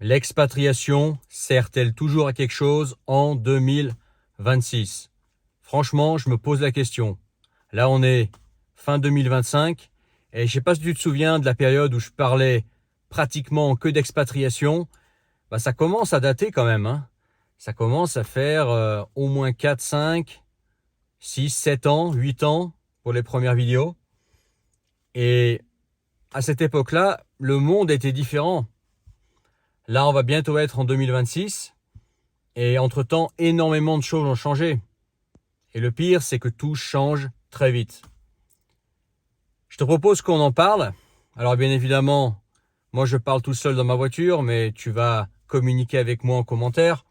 L'expatriation sert-elle toujours à quelque chose en 2026? Franchement, je me pose la question. Là, on est fin 2025 et je sais pas si tu te souviens de la période où je parlais pratiquement que d'expatriation. Bah, ça commence à dater quand même, hein. Ça commence à faire au moins 4, 5, 6, 7 ans, 8 ans pour les premières vidéos. Et à cette époque-là, le monde était différent. Là, on va bientôt être en 2026 et entre-temps, énormément de choses ont changé. Et le pire, c'est que tout change très vite. Je te propose qu'on en parle. Alors bien évidemment, moi je parle tout seul dans ma voiture, mais tu vas communiquer avec moi en commentaire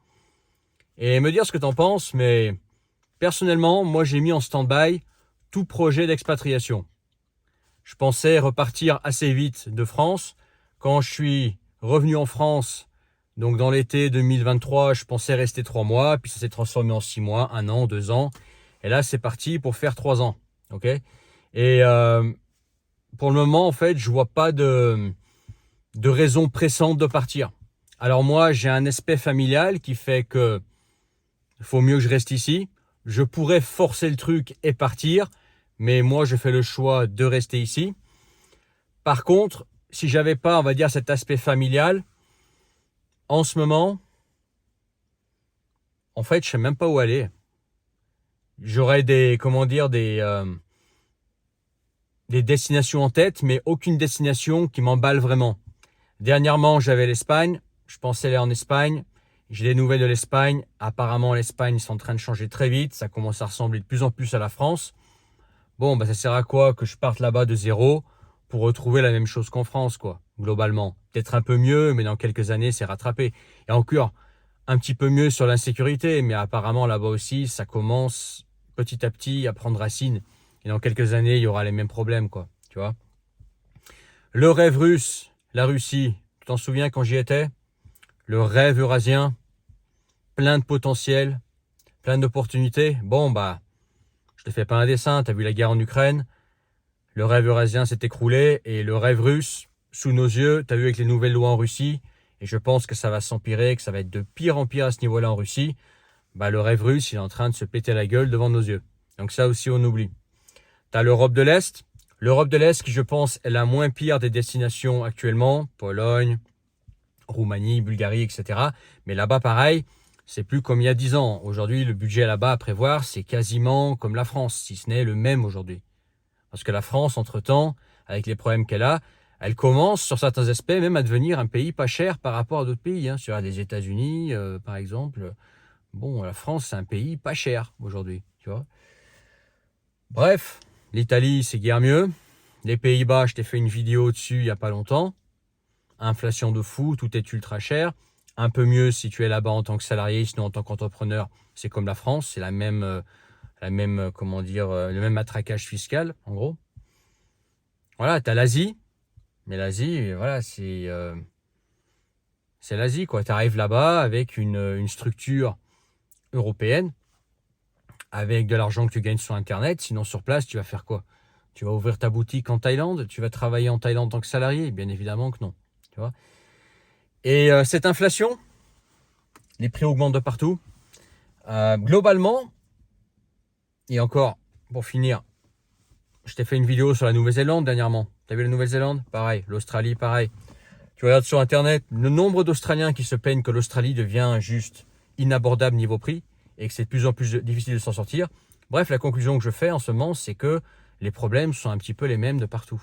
et me dire ce que tu en penses. Mais personnellement, moi j'ai mis en stand-by tout projet d'expatriation. Je pensais repartir assez vite de France. Quand je suis revenu en France, donc dans l'été 2023, je pensais rester 3 mois, puis ça s'est transformé en 6 mois, 1 an, 2 ans. Et là, c'est parti pour faire 3 ans. Ok. Et pour le moment, en fait, je vois pas de raison pressante de partir. Alors moi, j'ai un aspect familial qui fait que il faut mieux que je reste ici. Je pourrais forcer le truc et partir, mais moi, je fais le choix de rester ici. Par contre, si j'avais pas, on va dire, cet aspect familial, en ce moment, en fait, je sais même pas où aller. J'aurais des destinations en tête, mais aucune destination qui m'emballe vraiment. Dernièrement, j'avais l'Espagne. Je pensais aller en Espagne. J'ai des nouvelles de l'Espagne. Apparemment, l'Espagne, ils sont en train de changer très vite. Ça commence à ressembler de plus en plus à la France. Bon, bah, ça sert à quoi que je parte là-bas de zéro pour retrouver la même chose qu'en France, quoi, globalement. Peut-être un peu mieux, mais dans quelques années, c'est rattrapé. Et encore, un petit peu mieux sur l'insécurité, mais apparemment, là-bas aussi, ça commence petit à petit à prendre racine. Et dans quelques années, il y aura les mêmes problèmes, quoi, tu vois. Le rêve russe, la Russie, tu t'en souviens quand j'y étais? Le rêve eurasien, plein de potentiel, plein d'opportunités. Bon, bah, je te fais pas un dessin, t'as vu la guerre en Ukraine, le rêve eurasien s'est écroulé et le rêve russe, sous nos yeux, t'as vu avec les nouvelles lois en Russie, et je pense que ça va s'empirer, que ça va être de pire en pire à ce niveau-là en Russie, bah, le rêve russe, il est en train de se péter la gueule devant nos yeux. Donc ça aussi, on oublie. T'as l'Europe de l'Est. L'Europe de l'Est qui, je pense, est la moins pire des destinations actuellement. Pologne, Roumanie, Bulgarie, etc. Mais là-bas, pareil, c'est plus comme il y a 10 ans. Aujourd'hui, le budget là-bas à prévoir, c'est quasiment comme la France, si ce n'est le même aujourd'hui. Parce que la France, entre-temps, avec les problèmes qu'elle a, elle commence, sur certains aspects, même à devenir un pays pas cher par rapport à d'autres pays. Hein. Sur les États-Unis, par exemple, bon, la France, c'est un pays pas cher aujourd'hui, tu vois. Bref, l'Italie, c'est guère mieux. Les Pays-Bas, je t'ai fait une vidéo dessus il n'y a pas longtemps. Inflation de fou, tout est ultra cher. Un peu mieux si tu es là-bas en tant que salarié, sinon en tant qu'entrepreneur, c'est comme la France, c'est le même matraquage fiscal, en gros. Voilà, tu as l'Asie, mais l'Asie, voilà, c'est l'Asie, quoi. Tu arrives là-bas avec une structure européenne, avec de l'argent que tu gagnes sur Internet, sinon sur place, tu vas faire quoi? Tu vas ouvrir ta boutique en Thaïlande? Tu vas travailler en Thaïlande en tant que salarié? Bien évidemment que non. Tu vois. Et cette inflation, les prix augmentent de partout. Globalement, et encore, pour finir, je t'ai fait une vidéo sur la Nouvelle-Zélande dernièrement. T'as vu la Nouvelle-Zélande? Pareil. L'Australie, pareil. Tu regardes sur Internet, le nombre d'Australiens qui se plaignent que l'Australie devient juste inabordable niveau prix et que c'est de plus en plus difficile de s'en sortir. Bref, la conclusion que je fais en ce moment, c'est que les problèmes sont un petit peu les mêmes de partout.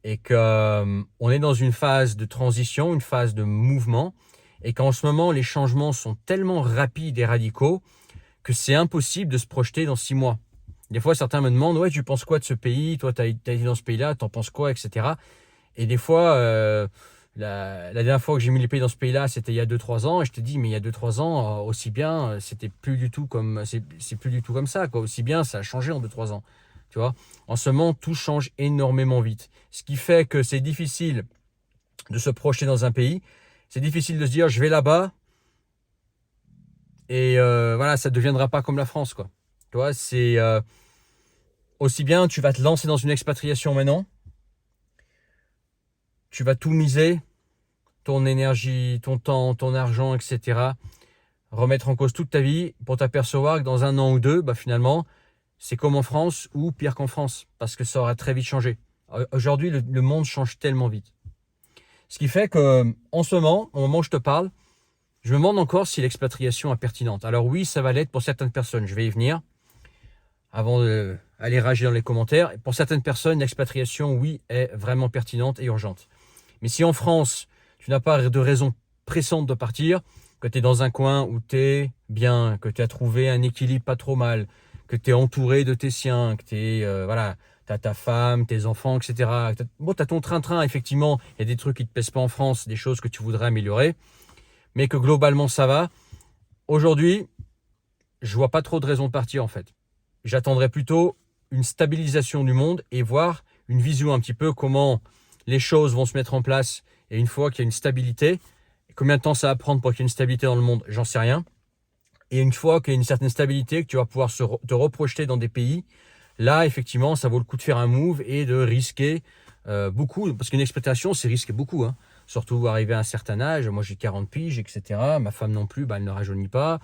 Et qu'on est dans une phase de transition, une phase de mouvement, et qu'en ce moment, les changements sont tellement rapides et radicaux que c'est impossible de se projeter dans 6 mois. Des fois, certains me demandent, ouais, tu penses quoi de ce pays? Toi, tu as été dans ce pays-là, t'en penses quoi, etc. Et des fois, la dernière fois que j'ai mis les pieds dans ce pays-là, c'était il y a 2-3 ans, et je te dis, mais il y a 2-3 ans, aussi bien, c'était plus du tout comme, c'est plus du tout comme ça, quoi. Aussi bien, ça a changé en 2-3 ans. Tu vois, en ce moment, tout change énormément vite. Ce qui fait que c'est difficile de se projeter dans un pays. C'est difficile de se dire, je vais là-bas et voilà, ça ne deviendra pas comme la France, quoi. Tu vois, c'est aussi bien, tu vas te lancer dans une expatriation maintenant, tu vas tout miser, ton énergie, ton temps, ton argent, etc. Remettre en cause toute ta vie pour t'apercevoir que dans un an ou deux, bah finalement, c'est comme en France ou pire qu'en France, parce que ça aura très vite changé. Aujourd'hui, le monde change tellement vite. Ce qui fait que, en ce moment, au moment où je te parle, je me demande encore si l'expatriation est pertinente. Alors oui, ça va l'être pour certaines personnes, je vais y venir, avant d'aller rager dans les commentaires. Pour certaines personnes, l'expatriation, oui, est vraiment pertinente et urgente. Mais si en France, tu n'as pas de raison pressante de partir, que tu es dans un coin où tu es bien, que tu as trouvé un équilibre pas trop mal, que tu es entouré de tes siens, que tu es, voilà, tu as ta femme, tes enfants, etc. Bon, tu as ton train-train, effectivement, il y a des trucs qui ne te plaisent pas en France, des choses que tu voudrais améliorer, mais que globalement ça va. Aujourd'hui, je vois pas trop de raison de partir en fait. J'attendrai plutôt une stabilisation du monde et voir une vision un petit peu comment les choses vont se mettre en place. Et une fois qu'il y a une stabilité, combien de temps ça va prendre pour qu'il y ait une stabilité dans le monde, j'en sais rien. Et une fois qu'il y a une certaine stabilité, que tu vas pouvoir te reprojeter dans des pays, là effectivement ça vaut le coup de faire un move et de risquer beaucoup, parce qu'une expatriation c'est risquer beaucoup, hein. Surtout arriver à un certain âge. Moi j'ai 40 piges, etc. Ma femme non plus, elle ne rajeunit pas.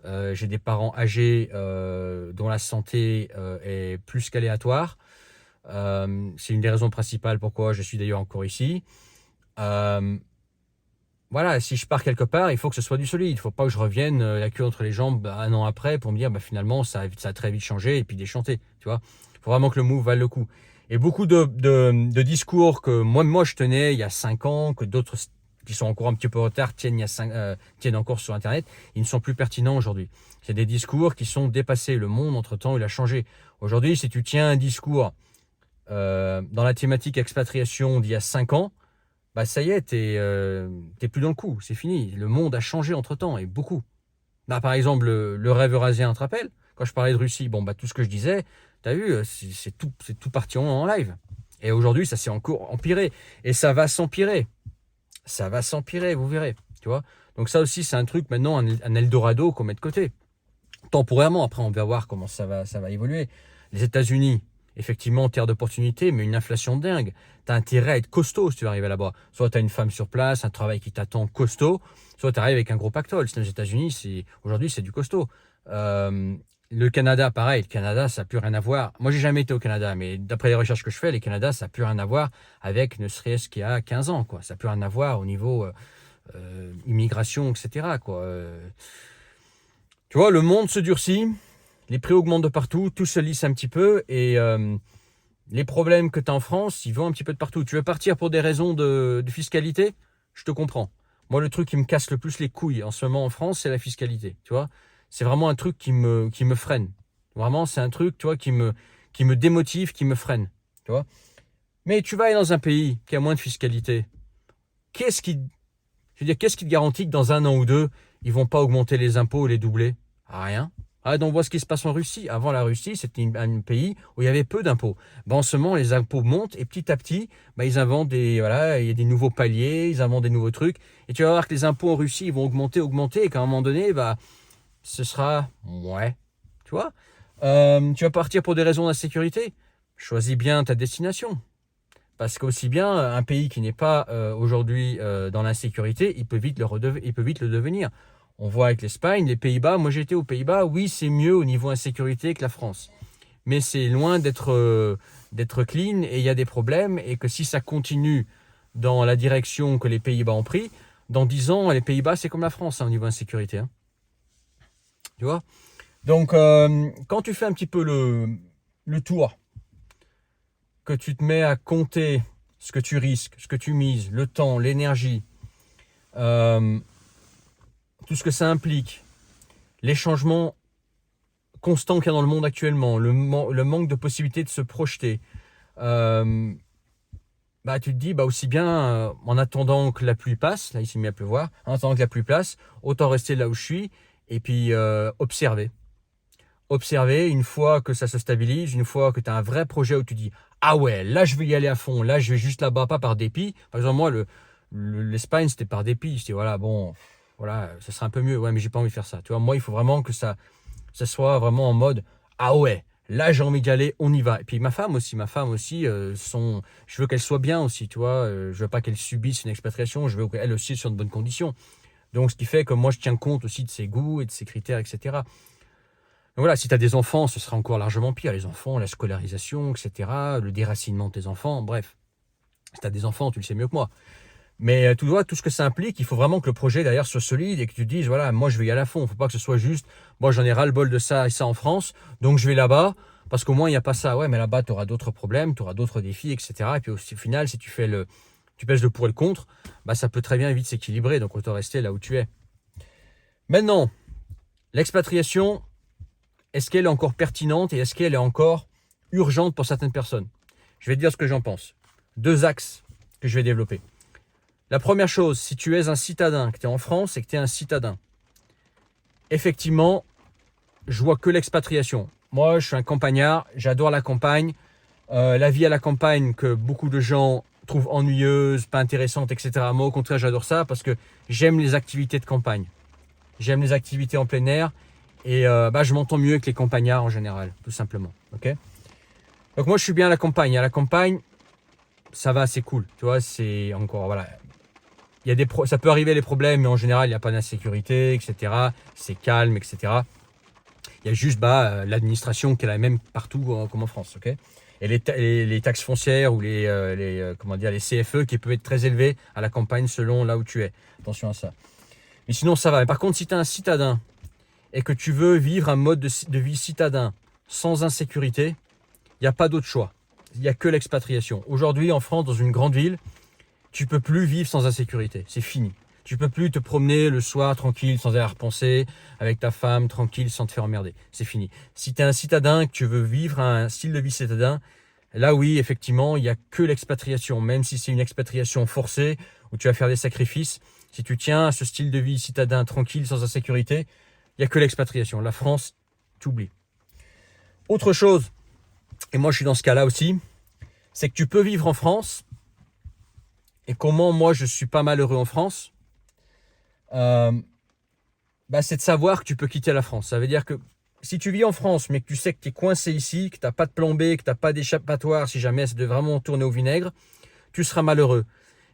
J'ai des parents âgés dont la santé est plus qu'aléatoire. C'est une des raisons principales pourquoi je suis d'ailleurs encore ici. Voilà, si je pars quelque part, il faut que ce soit du solide. Il ne faut pas que je revienne la queue entre les jambes un an après pour me dire finalement ça a très vite changé et puis déchanter. Tu vois, il faut vraiment que le move vaille le coup. Et beaucoup de discours que moi je tenais il y a 5 ans, que d'autres qui sont encore un petit peu en retard tiennent encore sur Internet, ils ne sont plus pertinents aujourd'hui. C'est des discours qui sont dépassés. Le monde, entre-temps, il a changé. Aujourd'hui, si tu tiens un discours dans la thématique expatriation d'il y a 5 ans, bah ça y est, t'es plus dans le coup, c'est fini. Le monde a changé entre-temps, et beaucoup. Bah, par exemple, le rêve eurasien, te rappelles? Quand je parlais de Russie, bon, bah, tout ce que je disais, t'as vu, c'est tout parti en live. Et aujourd'hui, ça s'est encore empiré. Et ça va s'empirer. Ça va s'empirer, vous verrez. Tu vois. Donc ça aussi, c'est un truc maintenant, un Eldorado qu'on met de côté. Temporairement, après, on va voir comment ça va évoluer. Les États-Unis, effectivement, terre d'opportunité, mais une inflation dingue. Tu as intérêt à être costaud si tu veux arriver là-bas. Soit tu as une femme sur place, un travail qui t'attend costaud, soit tu arrives avec un gros pactole. Sinon, les États-Unis, aujourd'hui, c'est du costaud. Le Canada, pareil. Le Canada, ça n'a plus rien à voir. Moi, j'ai jamais été au Canada, mais d'après les recherches que je fais, le Canada, ça n'a plus rien à voir avec ne serait-ce qu'il y a 15 ans, quoi. Ça n'a plus rien à voir au niveau immigration, etc., quoi. Tu vois, le monde se durcit, les prix augmentent de partout, tout se lisse un petit peu et les problèmes que tu as en France, ils vont un petit peu de partout. Tu veux partir pour des raisons de fiscalité? Je te comprends. Moi, le truc qui me casse le plus les couilles en ce moment en France, c'est la fiscalité. Tu vois, c'est vraiment un truc qui me freine. Vraiment, c'est un truc, tu vois, qui me démotive, qui me freine. Tu vois. Mais tu vas aller dans un pays qui a moins de fiscalité. Qu'est-ce qui te garantit que dans un an ou deux, ils vont pas augmenter les impôts ou les doubler? Rien. Ah, donc on voit ce qui se passe en Russie. Avant la Russie, c'était un pays où il y avait peu d'impôts. En ce moment, les impôts montent et petit à petit, ils inventent il y a des nouveaux paliers, ils inventent des nouveaux trucs. Et tu vas voir que les impôts en Russie ils vont augmenter, et qu'à un moment donné, ce sera ouais. Tu vois, tu vas partir pour des raisons d'insécurité. Choisis bien ta destination. Parce qu'aussi bien, un pays qui n'est pas aujourd'hui dans l'insécurité, il peut vite le devenir. On voit avec l'Espagne, les Pays-Bas. Moi, j'ai été aux Pays-Bas. Oui, c'est mieux au niveau insécurité que la France. Mais c'est loin d'être clean et il y a des problèmes. Et que si ça continue dans la direction que les Pays-Bas ont pris, dans 10 ans, les Pays-Bas, c'est comme la France au niveau insécurité. Hein. Tu vois? Donc, quand tu fais un petit peu le tour, que tu te mets à compter ce que tu risques, ce que tu mises, le temps, l'énergie, tout ce que ça implique, les changements constants qu'il y a dans le monde actuellement, le manque de possibilité de se projeter, tu te dis aussi bien en attendant que la pluie passe, là il s'est mis à pleuvoir, en attendant que la pluie passe, autant rester là où je suis et puis observer. Observer, une fois que ça se stabilise, une fois que tu as un vrai projet où tu dis « Ah ouais, là je vais y aller à fond, là je vais juste là-bas, pas par dépit. » Par exemple, moi, l'Espagne, c'était par dépit. Je dis « Voilà, bon, voilà, ça serait un peu mieux. Ouais, mais j'ai pas envie de faire ça. » Tu vois, moi, il faut vraiment que ça soit vraiment en mode « Ah ouais, là j'ai envie d'y aller, on y va. Et puis ma femme aussi, je veux qu'elle soit bien aussi, tu vois. Je veux pas qu'elle subisse une expatriation, je veux qu'elle aussi soit de bonnes conditions. Donc ce qui fait que moi je tiens compte aussi de ses goûts et de ses critères, etc. Donc voilà, si tu as des enfants, ce sera encore largement pire. Les enfants, la scolarisation, etc., le déracinement de tes enfants, bref. Si tu as des enfants, tu le sais mieux que moi. Mais tu vois, tout ce que ça implique, il faut vraiment que le projet derrière soit solide et que tu te dises, voilà, moi je vais y aller à fond. Il ne faut pas que ce soit juste, moi j'en ai ras-le-bol de ça et ça en France, donc je vais là-bas, parce qu'au moins il n'y a pas ça. Ouais, mais là-bas, tu auras d'autres problèmes, tu auras d'autres défis, etc. Et puis au final, si tu pèses le pour et le contre, bah, ça peut très bien vite s'équilibrer, donc autant rester là où tu es. Maintenant, l'expatriation, est-ce qu'elle est encore pertinente et est-ce qu'elle est encore urgente pour certaines personnes? Je vais te dire ce que j'en pense. 2 axes que je vais développer. La première chose, si tu es un citadin, que tu es en France et que tu es un citadin, effectivement, je vois que l'expatriation. Moi, je suis un campagnard, j'adore la campagne. La vie à la campagne que beaucoup de gens trouvent ennuyeuse, pas intéressante, etc. Moi, au contraire, j'adore ça parce que j'aime les activités de campagne. J'aime les activités en plein air et je m'entends mieux avec les campagnards en général, tout simplement. Okay, donc moi, je suis bien à la campagne. À la campagne, ça va, c'est cool. Tu vois, c'est encore, voilà. Ça peut arriver les problèmes, mais en général, il n'y a pas d'insécurité, etc. C'est calme, etc. Il y a juste l'administration qui est la même partout comme en France. Okay, et les taxes foncières ou les CFE qui peuvent être très élevés à la campagne selon là où tu es. Attention à ça. Mais sinon, ça va. Mais par contre, si tu es un citadin et que tu veux vivre un mode de vie citadin sans insécurité, il n'y a pas d'autre choix. Il n'y a que l'expatriation. Aujourd'hui, en France, dans une grande ville, tu peux plus vivre sans insécurité. C'est fini. Tu peux plus te promener le soir tranquille, sans avoir repensé, avec ta femme tranquille, sans te faire emmerder. C'est fini. Si tu es un citadin, que tu veux vivre un style de vie citadin, là oui, effectivement, il n'y a que l'expatriation. Même si c'est une expatriation forcée, où tu vas faire des sacrifices, si tu tiens à ce style de vie citadin tranquille, sans insécurité, il n'y a que l'expatriation. La France, t'oublie. Autre chose, et moi je suis dans ce cas-là aussi, c'est que tu peux vivre en France. Et comment moi je suis pas malheureux en France, c'est de savoir que tu peux quitter la France. Ça veut dire que si tu vis en France, mais que tu sais que tu es coincé ici, que tu n'as pas de plan B, que tu n'as pas d'échappatoire si jamais ça devait vraiment tourner au vinaigre, tu seras malheureux.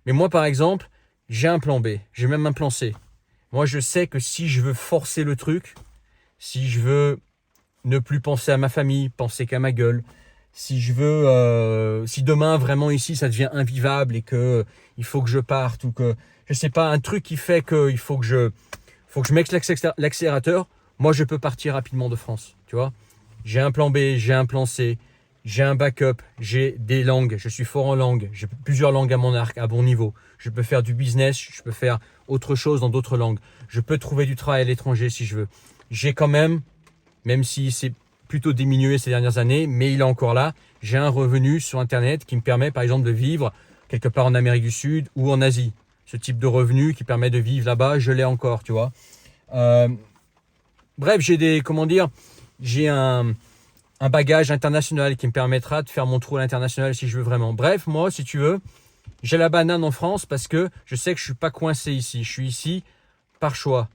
Mais moi par exemple, j'ai un plan B, j'ai même un plan C. Moi je sais que si je veux forcer le truc, si je veux ne plus penser à ma famille, penser qu'à ma gueule, si je veux, si demain vraiment ici ça devient invivable et que il faut que je parte ou que je sais pas, un truc qui fait que il faut que je mette l'accélérateur, moi je peux partir rapidement de France, tu vois. J'ai un plan B, j'ai un plan C, j'ai un backup, j'ai des langues, je suis fort en langue, j'ai plusieurs langues à mon arc, à bon niveau. Je peux faire du business, je peux faire autre chose dans d'autres langues. Je peux trouver du travail à l'étranger si je veux. J'ai quand même si c'est plutôt diminué ces dernières années, mais il est encore là. J'ai un revenu sur Internet qui me permet, par exemple, de vivre quelque part en Amérique du Sud ou en Asie. Ce type de revenu qui permet de vivre là-bas, je l'ai encore, tu vois. Bref, j'ai un bagage international qui me permettra de faire mon trou à l'international si je veux vraiment. Bref, moi, si tu veux, j'ai la banane en France parce que je sais que je suis pas coincé ici. Je suis ici par choix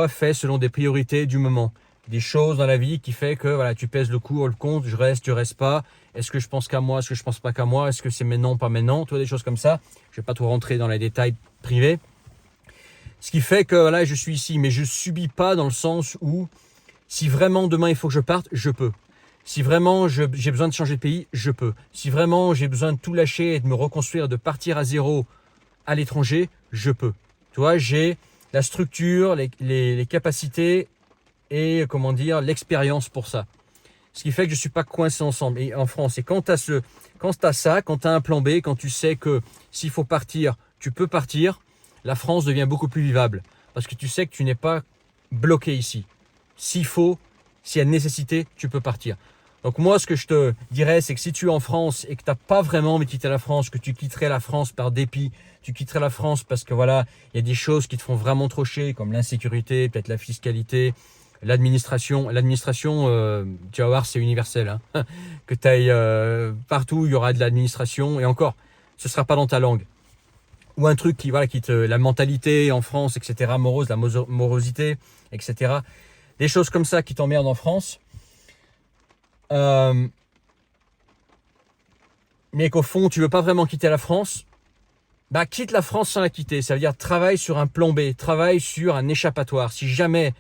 fait selon des priorités du moment. Des choses dans la vie qui fait que voilà, tu pèses le pour, le contre, je reste, tu restes pas. Est-ce que je pense qu'à moi, est-ce que je pense pas qu'à moi, est-ce que c'est maintenant, pas maintenant, tu vois, des choses comme ça. Je vais pas trop rentrer dans les détails privés. Ce qui fait que voilà, je suis ici, mais je subis pas dans le sens où si vraiment demain il faut que je parte, je peux. Si vraiment j'ai besoin de changer de pays, je peux. Si vraiment j'ai besoin de tout lâcher et de me reconstruire, de partir à zéro à l'étranger, je peux. Tu vois, j'ai la structure, les capacités et l'expérience pour ça. Ce qui fait que je ne suis pas coincé en France. Et quand tu as ça, quand tu as un plan B, quand tu sais que s'il faut partir, tu peux partir, la France devient beaucoup plus vivable. Parce que tu sais que tu n'es pas bloqué ici. S'il y a nécessité, tu peux partir. Donc moi, ce que je te dirais, c'est que si tu es en France et que tu n'as pas vraiment envie de quitter la France, que tu quitterais la France par dépit, tu quitterais la France parce que voilà, il y a des choses qui te font vraiment trop chier, comme l'insécurité, peut-être la fiscalité, l'administration. L'administration, tu vas voir, c'est universel. Hein. Que tu ailles partout, il y aura de l'administration. Et encore, ce ne sera pas dans ta langue. Ou un truc la mentalité en France, etc., la morosité, etc. Des choses comme ça qui t'emmerdent en France. mais qu'au fond, tu veux pas vraiment quitter la France, bah quitte la France sans la quitter. Ça veut dire travaille sur un plan B, travaille sur un échappatoire. Si jamais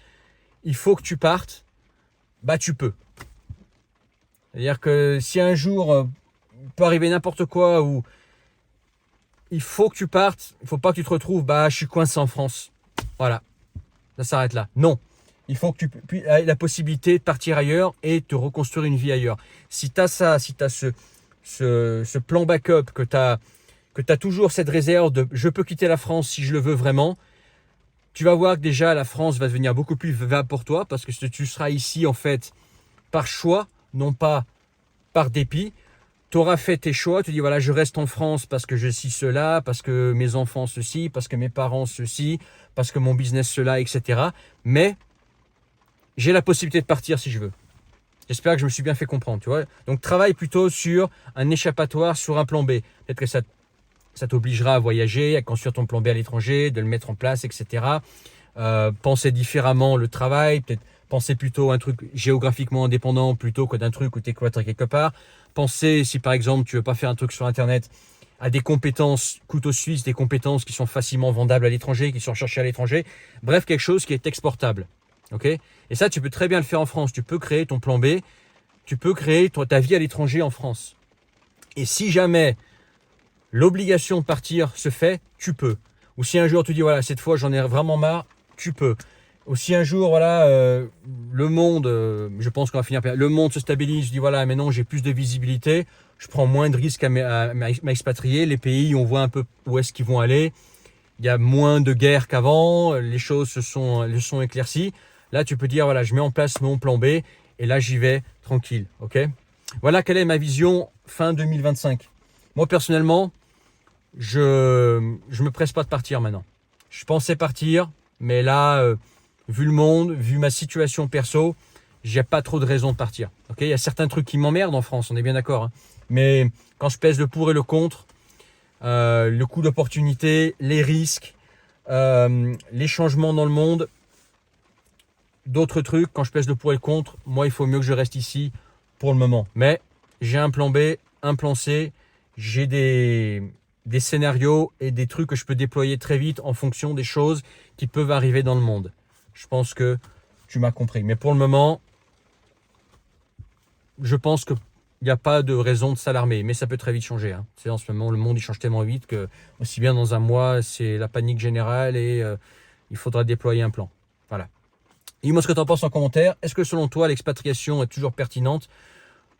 il faut que tu partes, bah tu peux. C'est-à-dire que si un jour il peut arriver n'importe quoi ou il faut que tu partes, il faut pas que tu te retrouves, bah je suis coincé en France. Voilà, ça s'arrête là. Non, il faut que tu aies la possibilité de partir ailleurs et de reconstruire une vie ailleurs. Si tu as ça, si tu as ce plan backup, que tu as toujours cette réserve de je peux quitter la France si je le veux vraiment, tu vas voir que déjà la France va devenir beaucoup plus vivable pour toi parce que tu seras ici en fait par choix, non pas par dépit. Tu auras fait tes choix, tu dis voilà, je reste en France parce que je suis cela, parce que mes enfants ceci, parce que mes parents ceci, parce que mon business cela, etc. Mais j'ai la possibilité de partir si je veux. J'espère que je me suis bien fait comprendre, tu vois. Donc travaille plutôt sur un échappatoire, sur un plan B. Peut-être que ça t'obligera à voyager, à construire ton plan B à l'étranger, de le mettre en place, etc. Penser différemment le travail, peut-être penser plutôt à un truc géographiquement indépendant plutôt que d'un truc où tu es cloîtré quelque part. Penser, si par exemple tu veux pas faire un truc sur Internet, à des compétences couteau suisse, des compétences qui sont facilement vendables à l'étranger, qui sont recherchées à l'étranger. Bref, quelque chose qui est exportable. Okay, et ça, tu peux très bien le faire en France. Tu peux créer ton plan B, tu peux créer ta vie à l'étranger en France. Et si jamais l'obligation de partir se fait, tu peux. Ou si un jour tu dis voilà, cette fois j'en ai vraiment marre, tu peux. Ou si un jour voilà, le monde, je pense qu'on va finir par le monde se stabilise, je dis voilà, maintenant j'ai plus de visibilité, je prends moins de risques à m'expatrier, les pays on voit un peu où est-ce qu'ils vont aller, il y a moins de guerres qu'avant, les choses se sont éclaircies. Là, tu peux dire, voilà, je mets en place mon plan B et là, j'y vais tranquille. Ok. Voilà quelle est ma vision fin 2025. Moi, personnellement, je me presse pas de partir maintenant. Je pensais partir, mais là, vu le monde, vu ma situation perso, j'ai pas trop de raison de partir. Ok. Il y a certains trucs qui m'emmerdent en France, on est bien d'accord. Hein. Mais quand je pèse le pour et le contre, le coût d'opportunité, les risques, les changements dans le monde, d'autres trucs, quand je pèse le pour et le contre, moi il faut mieux que je reste ici pour le moment. Mais j'ai un plan B, un plan C, j'ai des scénarios et des trucs que je peux déployer très vite en fonction des choses qui peuvent arriver dans le monde. Je pense que tu m'as compris. Mais pour le moment, je pense qu'il n'y a pas de raison de s'alarmer. Mais ça peut très vite changer. Hein. En ce moment, le monde il change tellement vite que aussi bien dans un mois, c'est la panique générale et il faudra déployer un plan. Voilà. Dis-moi ce que tu en penses en commentaire. Est-ce que selon toi, l'expatriation est toujours pertinente?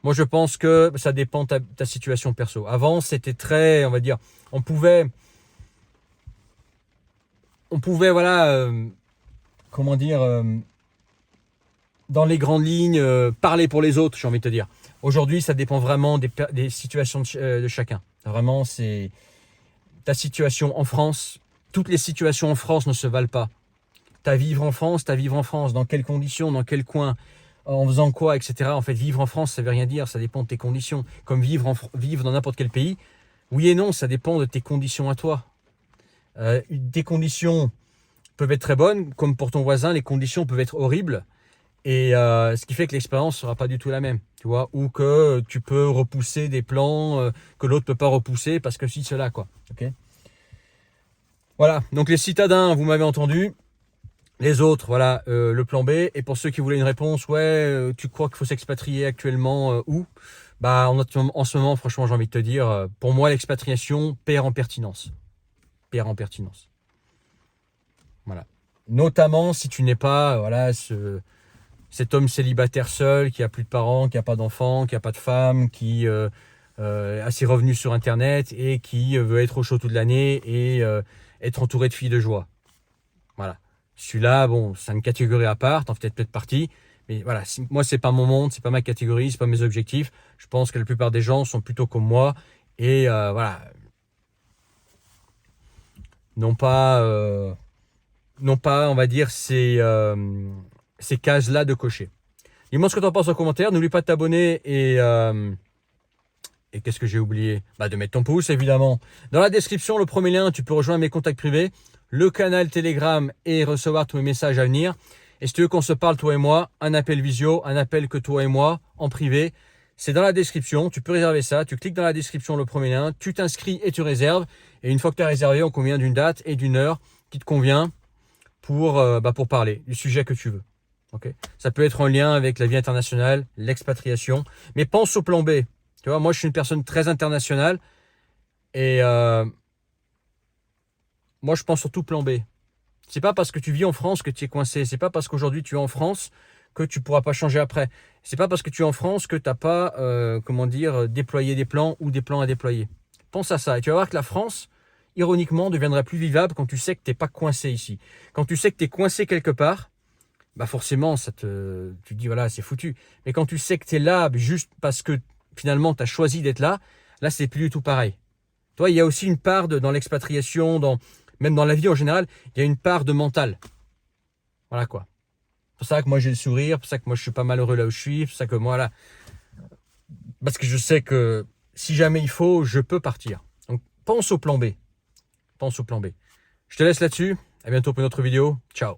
Moi, je pense que ça dépend de ta situation perso. Avant, c'était très, on va dire, on pouvait voilà, comment dire, dans les grandes lignes, parler pour les autres, j'ai envie de te dire. Aujourd'hui, ça dépend vraiment des situations de chacun. Vraiment, c'est ta situation en France. Toutes les situations en France ne se valent pas. T'as vivre en France, dans quelles conditions, dans quel coin, en faisant quoi, etc. En fait, vivre en France, ça veut rien dire, ça dépend de tes conditions. Comme vivre dans n'importe quel pays, oui et non, ça dépend de tes conditions à toi. Tes conditions peuvent être très bonnes, comme pour ton voisin, les conditions peuvent être horribles. Et ce qui fait que l'expérience sera pas du tout la même, tu vois, ou que tu peux repousser des plans que l'autre peut pas repousser parce que si cela, quoi. Ok. Voilà. Donc les citadins, vous m'avez entendu. Les autres, voilà, le plan B. Et pour ceux qui voulaient une réponse, ouais, tu crois qu'il faut s'expatrier actuellement où? Bah, en ce moment, franchement, j'ai envie de te dire, pour moi, l'expatriation perd en pertinence. Perd en pertinence. Voilà. Notamment si tu n'es pas, voilà, cet homme célibataire seul, qui a plus de parents, qui a pas d'enfants, qui a pas de femme, qui a ses revenus sur Internet et qui veut être au chaud toute l'année et être entouré de filles de joie. Voilà. Celui-là, bon, c'est une catégorie à part, t'en fais peut-être partie. Mais voilà, moi, c'est pas mon monde, c'est pas ma catégorie, c'est pas mes objectifs. Je pense que la plupart des gens sont plutôt comme moi. Et voilà. Non pas, on va dire, ces cases-là de cocher. Dis-moi ce que tu en penses en commentaire. N'oublie pas de t'abonner et qu'est-ce que j'ai oublié? Bah, de mettre ton pouce, évidemment. Dans la description, le premier lien, tu peux rejoindre mes contacts privés, le canal Telegram et recevoir tous mes messages à venir. Et si tu veux qu'on se parle, toi et moi, un appel visio, un appel que toi et moi, en privé. C'est dans la description, tu peux réserver ça, tu cliques dans la description le premier lien, tu t'inscris et tu réserves. Et une fois que tu as réservé, on convient d'une date et d'une heure qui te convient pour parler du sujet que tu veux. Okay. Ça peut être en lien avec la vie internationale, l'expatriation, mais pense au plan B. Tu vois, moi je suis une personne très internationale et moi je pense surtout plan B. C'est pas parce que tu vis en France que tu es coincé, c'est pas parce qu'aujourd'hui tu es en France que tu pourras pas changer après. C'est pas parce que tu es en France que tu n'as pas, déployé des plans ou des plans à déployer. Pense à ça et tu vas voir que la France, ironiquement, deviendra plus vivable quand tu sais que tu n'es pas coincé ici. Quand tu sais que tu es coincé quelque part, bah forcément, tu te dis, voilà, c'est foutu. Mais quand tu sais que tu es là juste parce que finalement, tu as choisi d'être là, là, c'est plus du tout pareil. Toi, il y a aussi une part dans l'expatriation, même dans la vie en général, il y a une part de mental. Voilà quoi. C'est pour ça que moi j'ai le sourire, c'est pour ça que moi je suis pas malheureux là où je suis, c'est pour ça que moi là, parce que je sais que si jamais il faut, je peux partir. Donc pense au plan B. Pense au plan B. Je te laisse là-dessus. À bientôt pour une autre vidéo. Ciao.